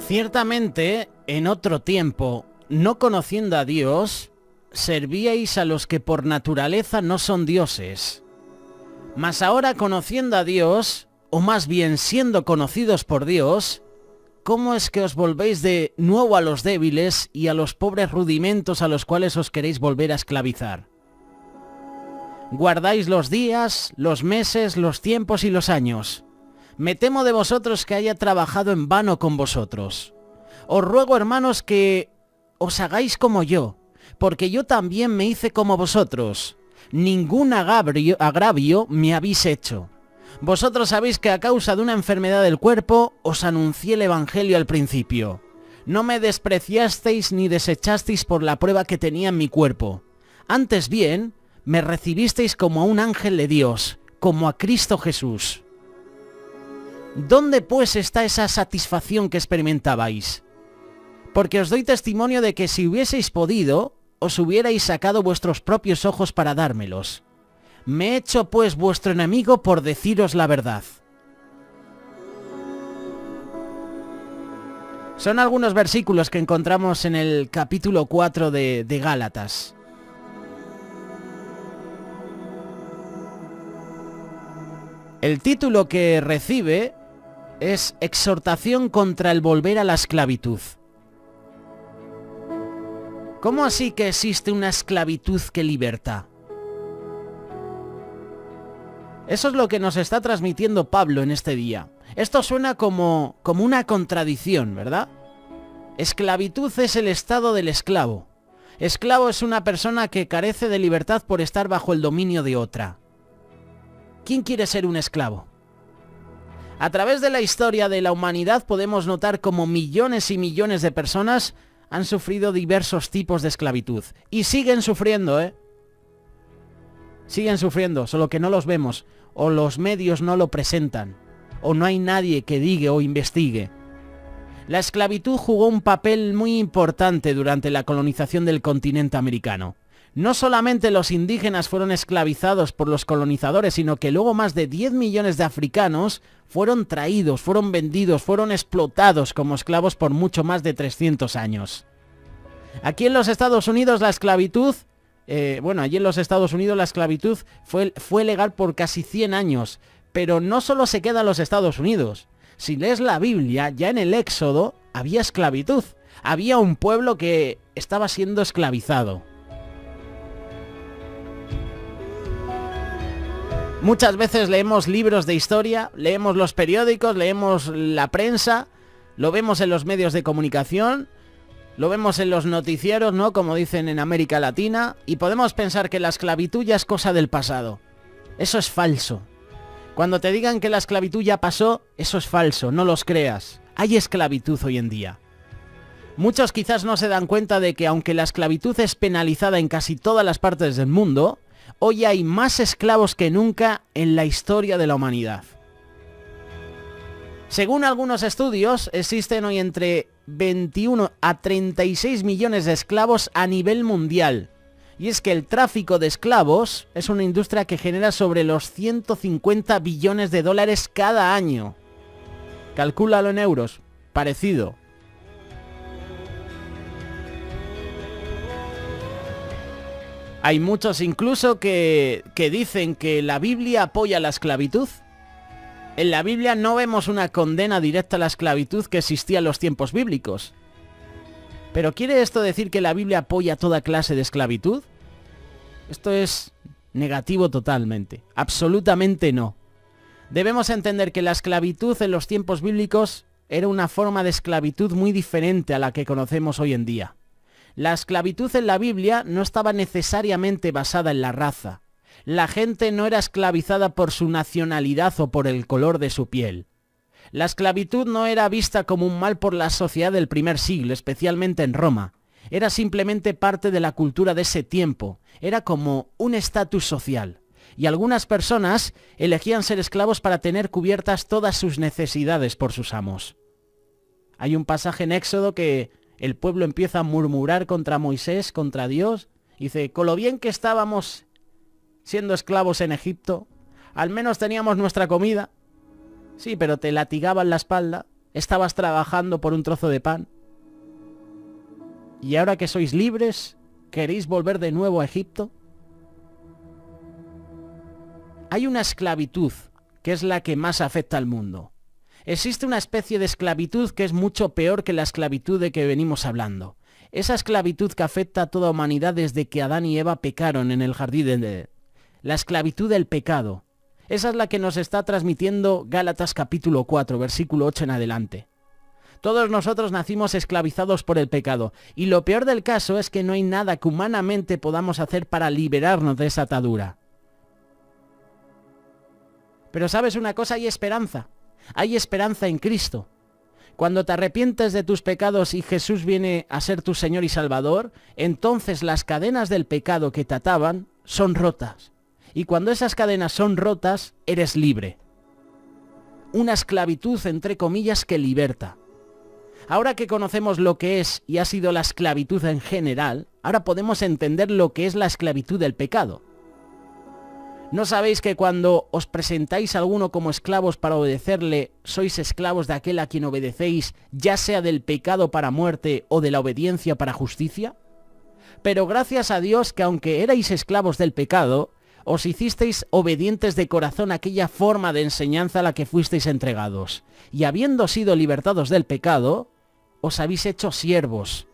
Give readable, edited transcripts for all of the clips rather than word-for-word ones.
Ciertamente, en otro tiempo, no conociendo a Dios, servíais a los que por naturaleza no son dioses. Mas ahora conociendo a Dios, o más bien siendo conocidos por Dios, ¿cómo es que os volvéis de nuevo a los débiles y a los pobres rudimentos a los cuales os queréis volver a esclavizar? Guardáis los días, los meses, los tiempos y los años. Me temo de vosotros que haya trabajado en vano con vosotros. Os ruego, hermanos, que os hagáis como yo, porque yo también me hice como vosotros. Ningún agravio me habéis hecho. Vosotros sabéis que a causa de una enfermedad del cuerpo os anuncié el Evangelio al principio. No me despreciasteis ni desechasteis por la prueba que tenía en mi cuerpo. Antes bien, me recibisteis como a un ángel de Dios, como a Cristo Jesús. ¿Dónde pues está esa satisfacción que experimentabais? Porque os doy testimonio de que si hubieseis podido, os hubierais sacado vuestros propios ojos para dármelos. Me he hecho pues vuestro enemigo por deciros la verdad. Son algunos versículos que encontramos en el capítulo 4 de Gálatas. El título que recibe es Exhortación contra el volver a la esclavitud. ¿Cómo así que existe una esclavitud que liberta? Eso es lo que nos está transmitiendo Pablo en este día. Esto suena como una contradicción, ¿verdad? Esclavitud es el estado del esclavo. Esclavo es una persona que carece de libertad por estar bajo el dominio de otra. ¿Quién quiere ser un esclavo? A través de la historia de la humanidad podemos notar cómo millones y millones de personas han sufrido diversos tipos de esclavitud. Y siguen sufriendo, ¿eh? Siguen sufriendo, solo que no los vemos, o los medios no lo presentan, o no hay nadie que diga o investigue. La esclavitud jugó un papel muy importante durante la colonización del continente americano. No solamente los indígenas fueron esclavizados por los colonizadores, sino que luego más de 10 millones de africanos fueron traídos, fueron vendidos, fueron explotados como esclavos por mucho más de 300 años. Aquí en los Estados Unidos la esclavitud, allí en los Estados Unidos la esclavitud fue legal por casi 100 años, pero no solo se queda en los Estados Unidos. Si lees la Biblia, ya en el Éxodo había esclavitud, había un pueblo que estaba siendo esclavizado. Muchas veces leemos libros de historia, leemos los periódicos, leemos la prensa, lo vemos en los medios de comunicación, lo vemos en los noticieros, ¿no? Como dicen en América Latina, y podemos pensar que la esclavitud ya es cosa del pasado. Eso es falso. Cuando te digan que la esclavitud ya pasó, eso es falso, no los creas. Hay esclavitud hoy en día. Muchos quizás no se dan cuenta de que aunque la esclavitud es penalizada en casi todas las partes del mundo, hoy hay más esclavos que nunca en la historia de la humanidad. Según algunos estudios, existen hoy entre 21 a 36 millones de esclavos a nivel mundial. Y es que el tráfico de esclavos es una industria que genera sobre los 150 billones de dólares cada año. Calcúlalo en euros. Parecido. Hay muchos incluso que dicen que la Biblia apoya la esclavitud. En la Biblia no vemos una condena directa a la esclavitud que existía en los tiempos bíblicos. ¿Pero quiere esto decir que la Biblia apoya toda clase de esclavitud? Esto es negativo totalmente. Absolutamente no. Debemos entender que la esclavitud en los tiempos bíblicos era una forma de esclavitud muy diferente a la que conocemos hoy en día. La esclavitud en la Biblia no estaba necesariamente basada en la raza. La gente no era esclavizada por su nacionalidad o por el color de su piel. La esclavitud no era vista como un mal por la sociedad del primer siglo, especialmente en Roma. Era simplemente parte de la cultura de ese tiempo. Era como un estatus social. Y algunas personas elegían ser esclavos para tener cubiertas todas sus necesidades por sus amos. Hay un pasaje en Éxodo que el pueblo empieza a murmurar contra Moisés, contra Dios. Dice, con lo bien que estábamos siendo esclavos en Egipto, al menos teníamos nuestra comida. Sí, pero te latigaban la espalda, estabas trabajando por un trozo de pan. Y ahora que sois libres, ¿queréis volver de nuevo a Egipto? Hay una esclavitud que es la que más afecta al mundo. Existe una especie de esclavitud que es mucho peor que la esclavitud de que venimos hablando. Esa esclavitud que afecta a toda humanidad desde que Adán y Eva pecaron en el jardín de Edén. La esclavitud del pecado. Esa es la que nos está transmitiendo Gálatas capítulo 4, versículo 8 en adelante. Todos nosotros nacimos esclavizados por el pecado, y lo peor del caso es que no hay nada que humanamente podamos hacer para liberarnos de esa atadura. Pero ¿sabes una cosa? Hay esperanza. Hay esperanza en Cristo. Cuando te arrepientes de tus pecados y Jesús viene a ser tu Señor y Salvador, entonces las cadenas del pecado que te ataban son rotas. Y cuando esas cadenas son rotas, eres libre. Una esclavitud, entre comillas, que liberta. Ahora que conocemos lo que es y ha sido la esclavitud en general, ahora podemos entender lo que es la esclavitud del pecado. ¿No sabéis que cuando os presentáis a alguno como esclavos para obedecerle, sois esclavos de aquel a quien obedecéis, ya sea del pecado para muerte o de la obediencia para justicia? Pero gracias a Dios que aunque erais esclavos del pecado, os hicisteis obedientes de corazón a aquella forma de enseñanza a la que fuisteis entregados. Y habiendo sido libertados del pecado, os habéis hecho siervos.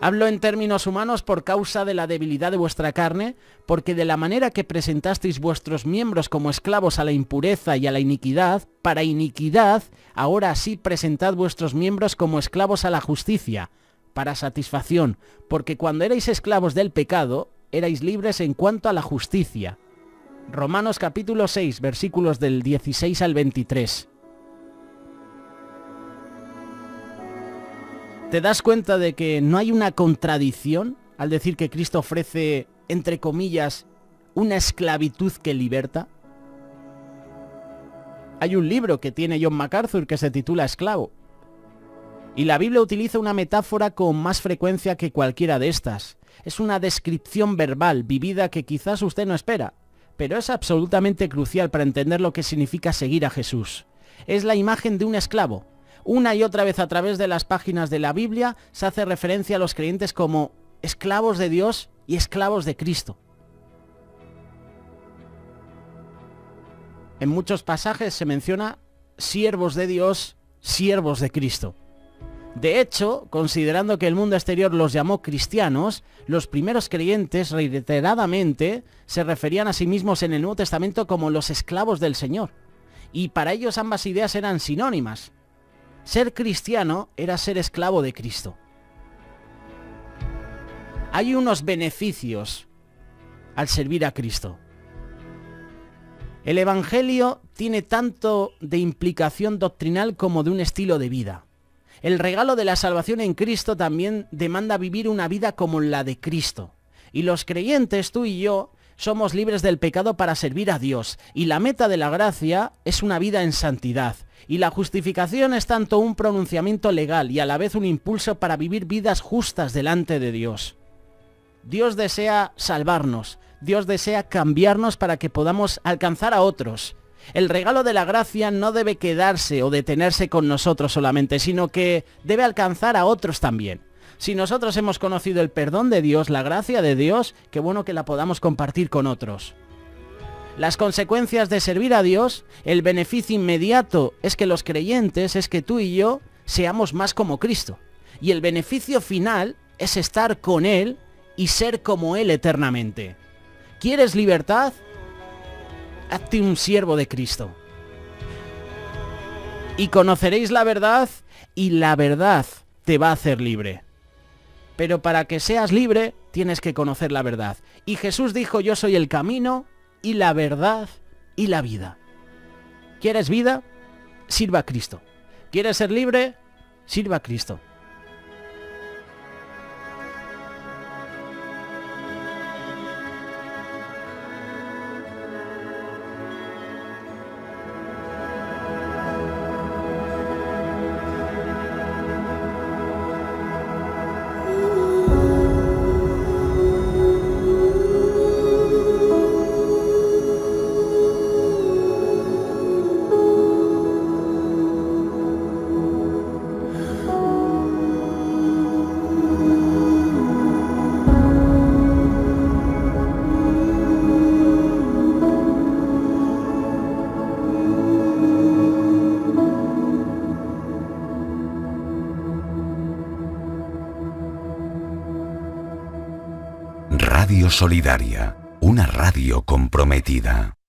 Hablo en términos humanos por causa de la debilidad de vuestra carne, porque de la manera que presentasteis vuestros miembros como esclavos a la impureza y a la iniquidad, para iniquidad, ahora sí presentad vuestros miembros como esclavos a la justicia, para satisfacción, porque cuando erais esclavos del pecado, erais libres en cuanto a la justicia. Romanos capítulo 6, versículos del 16 al 23. ¿Te das cuenta de que no hay una contradicción al decir que Cristo ofrece, entre comillas, una esclavitud que liberta? Hay un libro que tiene John MacArthur que se titula Esclavo. Y la Biblia utiliza una metáfora con más frecuencia que cualquiera de estas. Es una descripción verbal, vivida, que quizás usted no espera, pero es absolutamente crucial para entender lo que significa seguir a Jesús. Es la imagen de un esclavo. Una y otra vez a través de las páginas de la Biblia se hace referencia a los creyentes como esclavos de Dios y esclavos de Cristo. En muchos pasajes se menciona siervos de Dios, siervos de Cristo. De hecho, considerando que el mundo exterior los llamó cristianos, los primeros creyentes reiteradamente se referían a sí mismos en el Nuevo Testamento como los esclavos del Señor. Y para ellos ambas ideas eran sinónimas. Ser cristiano era ser esclavo de Cristo. Hay unos beneficios al servir a Cristo. El Evangelio tiene tanto de implicación doctrinal como de un estilo de vida. El regalo de la salvación en Cristo también demanda vivir una vida como la de Cristo. Y los creyentes, tú y yo, somos libres del pecado para servir a Dios. Y la meta de la gracia es una vida en santidad. Y la justificación es tanto un pronunciamiento legal y a la vez un impulso para vivir vidas justas delante de Dios. Dios desea salvarnos. Dios desea cambiarnos para que podamos alcanzar a otros. El regalo de la gracia no debe quedarse o detenerse con nosotros solamente, sino que debe alcanzar a otros también. Si nosotros hemos conocido el perdón de Dios, la gracia de Dios, qué bueno que la podamos compartir con otros. Las consecuencias de servir a Dios, el beneficio inmediato es que los creyentes, es que tú y yo seamos más como Cristo. Y el beneficio final es estar con Él y ser como Él eternamente. ¿Quieres libertad? Hazte un siervo de Cristo. Y conoceréis la verdad, y la verdad te va a hacer libre. Pero para que seas libre, tienes que conocer la verdad. Y Jesús dijo, yo soy el camino, y la verdad, y la vida. ¿Quieres vida? Sirva a Cristo. ¿Quieres ser libre? Sirva a Cristo. Radio Solidaria, una radio comprometida.